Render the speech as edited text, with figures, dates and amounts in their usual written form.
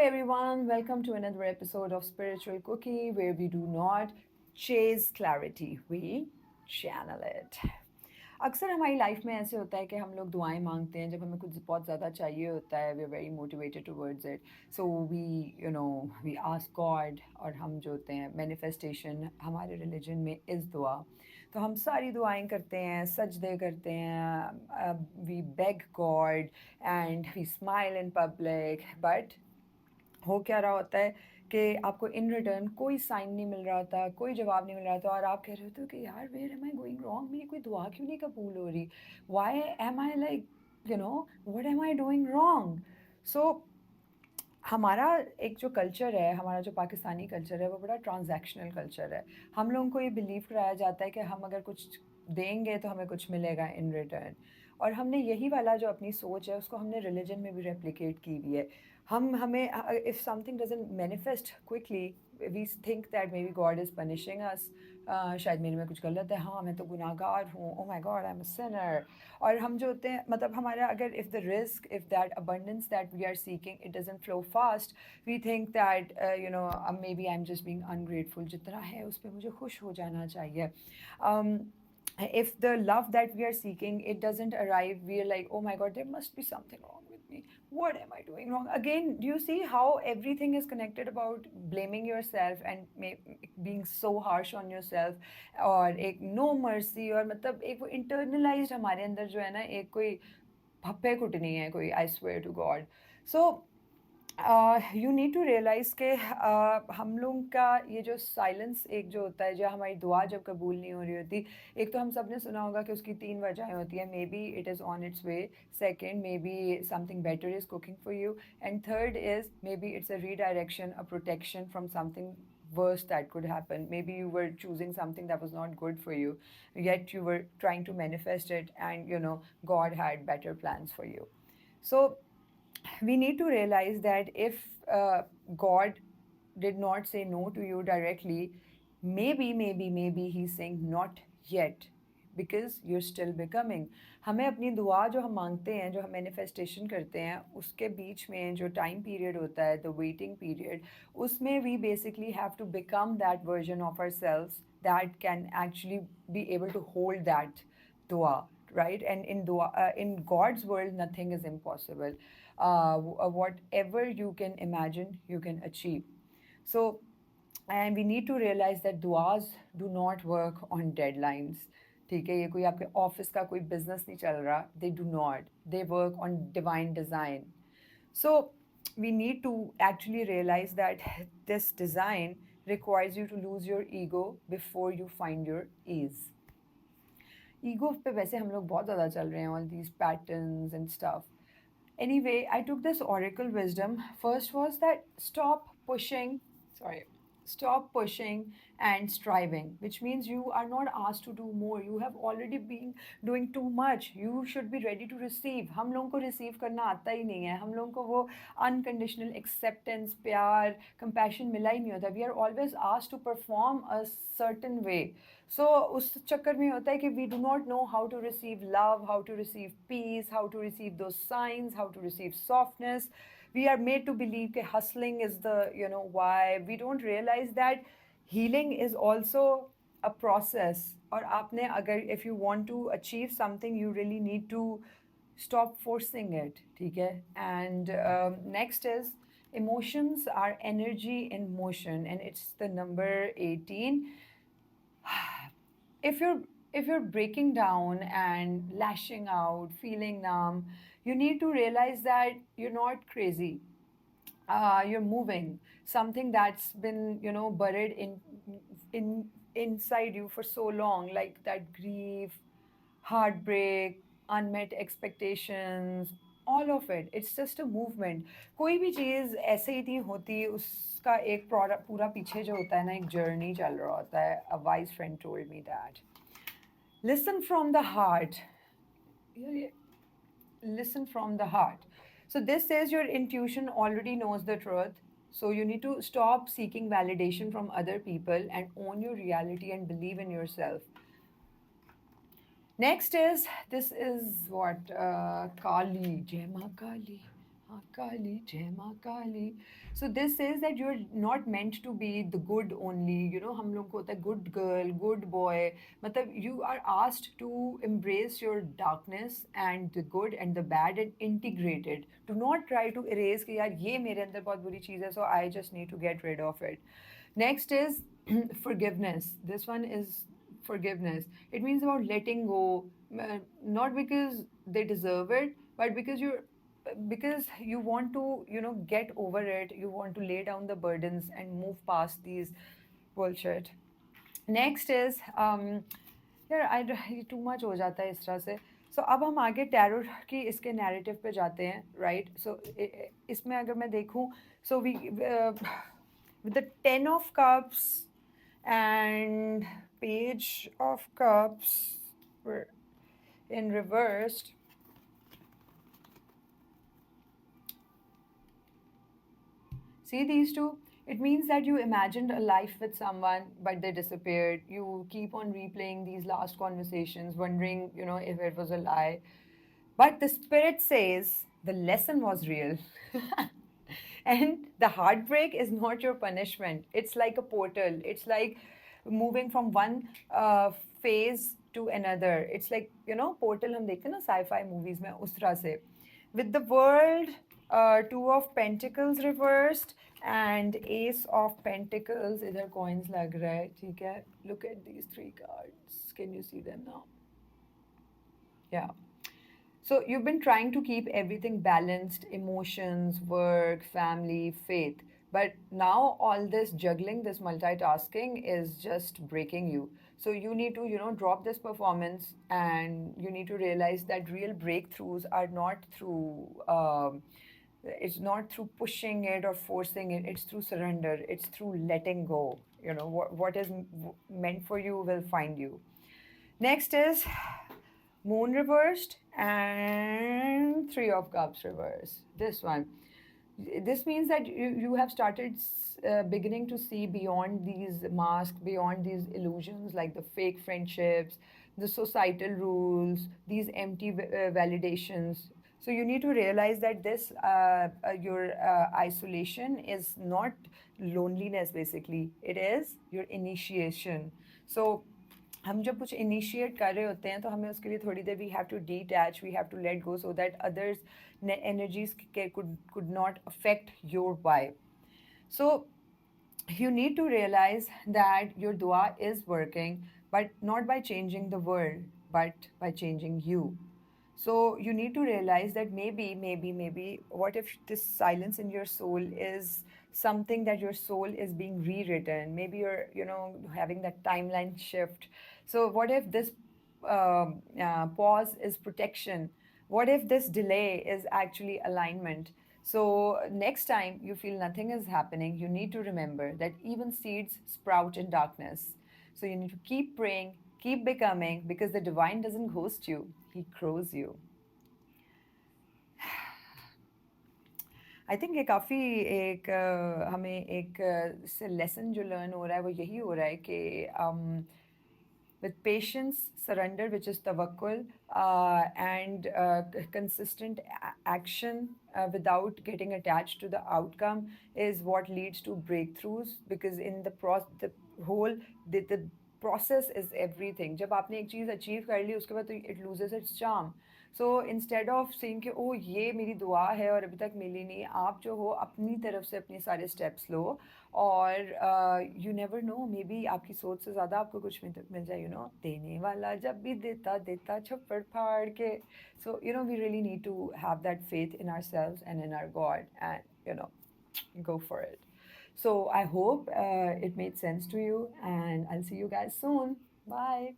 everyone, welcome to another episode of Spiritual Cookie, where we do not chase clarity, we channel it. अक्सर हमारी life में ऐसे होता है कि हम लोग दुआएं मांगते हैं जब हमें कुछ बहुत ज़्यादा चाहिए होता है we are very motivated towards it so we we ask God और हम जो होते हैं मैनिफेस्टेशन हमारे रिलीजन में इस दुआ तो हम सारी दुआएं करते हैं सजदे करते हैं we beg God and we smile in public but हो क्या रहा होता है कि आपको इन रिटर्न कोई साइन नहीं मिल रहा था, कोई जवाब नहीं मिल रहा था और आप कह रहे होते हो कि यार where am I going wrong, मेरी कोई दुआ क्यों नहीं कबूल हो रही, why am I like what am I doing wrong. So हमारा एक जो कल्चर है, हमारा जो पाकिस्तानी कल्चर है वो बड़ा ट्रांजैक्शनल कल्चर है. हम लोगों को ये बिलीव कराया जाता है कि हम अगर कुछ देंगे तो हमें कुछ मिलेगा इन रिटर्न. और हमने यही वाला जो अपनी सोच है उसको हमने रिलीजन में भी रेप्लिकेट की हुई है. हम हमें if something doesn't manifest quickly we think that may be God is punishing us. शायद मेरे में कुछ गलत है, हाँ मैं तो गुनाहगार हूँ, oh my God I am a sinner. और हम जो होते हैं मतलब हमारा अगर if the risk if that abundance that we are seeking it doesn't flow fast we think that may be I am just being ungrateful, जितना है उस पर मुझे खुश हो जाना चाहिए. um, if the love that we are seeking it doesn't arrive we are like, oh my god, there must be something wrong with me, what am I doing wrong again. Do you see how everything is connected about blaming yourself and being so harsh on yourself. और एक no mercy और मतलब एक वो internalized हमारे अंदर जो है ना एक कोई भप्पे कुटनी है कोई, I swear to God. So you need to realise कि हम लोग का ये जो साइलेंस एक जो होता है, जो हमारी दुआ जब कबूल नहीं हो रही होती, एक तो हम सब ने सुना होगा कि उसकी 3 वजहें होती हैं. May be it is on it's way, second may be something better is cooking for you, and third is may be it's a redirection, a protection from something worse that could happen. Maybe you were choosing something that was not good for you, yet you were trying to manifest it, and God had better plans for you. So we need to realize that if God did not say no to you directly, maybe he's saying not yet because you're still becoming. हमें अपनी दुआ जो हम मांगते हैं, जो हम manifestation करते हैं, उसके बीच में जो टाइम पीरियड होता है, द वेटिंग पीरियड, उसमें we basically have to become that version of ourselves that can actually be able to hold that dua, right? And in dua, in God's world nothing is impossible. Whatever you can imagine you can achieve. So and we need to realize that duas do not work on deadlines. ठीक है, ये कोई आपके office का कोई business नहीं चल रहा, they do not, they work on divine design. So we need to actually realize that this design requires you to lose your ego before you find your ease. Ego पे वैसे हम लोग बहुत ज़्यादा चल रहे हैं, all these patterns and stuff. Anyway, I took this oracle wisdom. First was that stop pushing and striving, which means you are not asked to do more. You have already been doing too much. You should be ready to receive. हम लोगों को receive करना आता ही नहीं है. हम लोगों को वो unconditional acceptance, प्यार, compassion मिला ही नहीं होता. We are always asked to perform a certain way. So उस चक्कर में होता है कि we do not know how to receive love, how to receive peace, how to receive those signs, how to receive softness. We are made to believe that hustling is the, why. We don't realize that healing is also a process. और आपने अगर if you want to achieve something, you really need to stop forcing it, ठीक है? And next is emotions are energy in motion, and it's the number 18. if you're if you're breaking down and lashing out, feeling numb, you need to realize that you're not crazy. You're moving something that's been buried in inside you for so long, like that grief, heartbreak, unmet expectations, all of it. It's just a movement. कोई भी चीज़ ऐसे ही नहीं होती, उसका एक पूरा पीछे जो होता है ना, एक जर्नी चल रहा होता है. A wise friend told me that. Listen from the heart. Listen from the heart. So this says your intuition already knows the truth. So you need to stop seeking validation from other people and own your reality and believe in yourself. Next is, this is what Kali, Jai Ma Kali. Kali, Jai Ma Kali. So this says that you're not meant to be the good only. You know, हम लोग को होता है good girl, good boy. मतलब you are asked to embrace your darkness and the good and the bad and integrate it. Do not try to erase कि यार ये मेरे अंदर बहुत बुरी चीज़ है, so I just need to get rid of it. Next is forgiveness. This one is forgiveness. It means about letting go, not because they deserve it, but because you want to, you know, get over it. You want to lay down the burdens and move past these bullshit. Next is यार आई too much हो जाता है इस तरह से. सो अब हम आगे टैरो की इसके नैरेटिव पे जाते हैं, राइट? सो इसमें अगर मैं देखूं, so we with the 10 of cups and page of cups were in reversed. See these two? It means that you imagined a life with someone, but they disappeared. You keep on replaying these last conversations, wondering, you know, if it was a lie. But the spirit says the lesson was real. And the heartbreak is not your punishment. It's like a portal. It's like moving from one phase to another. It's like, you know, portal हम देखते हैं ना sci-fi movies में उस तरह से. With the world, two of pentacles reversed and ace of pentacles. इधर coins लग रहा है, ठीक है? Look at these three cards. Can you see them now? Yeah. So you've been trying to keep everything balanced, emotions, work, family, faith. But now all this juggling, this multitasking is just breaking you. So you need to, you know, drop this performance and you need to realize that real breakthroughs are not through it's not through pushing it or forcing it. It's through surrender. It's through letting go. You know, what is meant for you will find you. Next is moon reversed and three of cups reversed. This one. This means that you have started beginning to see beyond these masks, beyond these illusions like the fake friendships, the societal rules, these empty validations. So you need to realize that this your isolation is not loneliness. Basically, it is your initiation. So हम जब कुछ initiate कर रहे होते हैं तो हमें उसके लिए थोड़ी देर we have to detach, we have to let go so that others energies could not affect your vibe. So you need to realize that your dua is working, but not by changing the world, but by changing you. So you need to realize that maybe, what if this silence in your soul is something that your soul is being rewritten? Maybe you're, you know, having that timeline shift. So what if this pause is protection? What if this delay is actually alignment? So, next time you feel nothing is happening, you need to remember that even seeds sprout in darkness. So, you need to keep praying, keep becoming, because the divine doesn't ghost you, he crows you. I think ये काफ़ी एक हमें एक से lesson जो learn हो रहा है वो यही हो रहा है कि with patience, surrender, which is tawakkul, and consistent action without getting attached to the outcome is what leads to breakthroughs. Because in the whole the process is everything. जब आपने एक चीज़ achieve कर ली उसके बाद तो it loses its charm. So instead of saying कि ओ ये मेरी दुआ है और अभी तक मिली नहीं, आप जो हो अपनी तरफ से अपने सारे स्टेप्स लो. और you never know, may be आपकी सोच से ज़्यादा आपको कुछ मिल जाए. यू नो, देने वाला जब भी देता देता छप्पड़ फाड़ के. So you know we really need to have that faith in ourselves and in our God and you know go for it. So I hope it made sense to you, and I'll see you guys soon. Bye.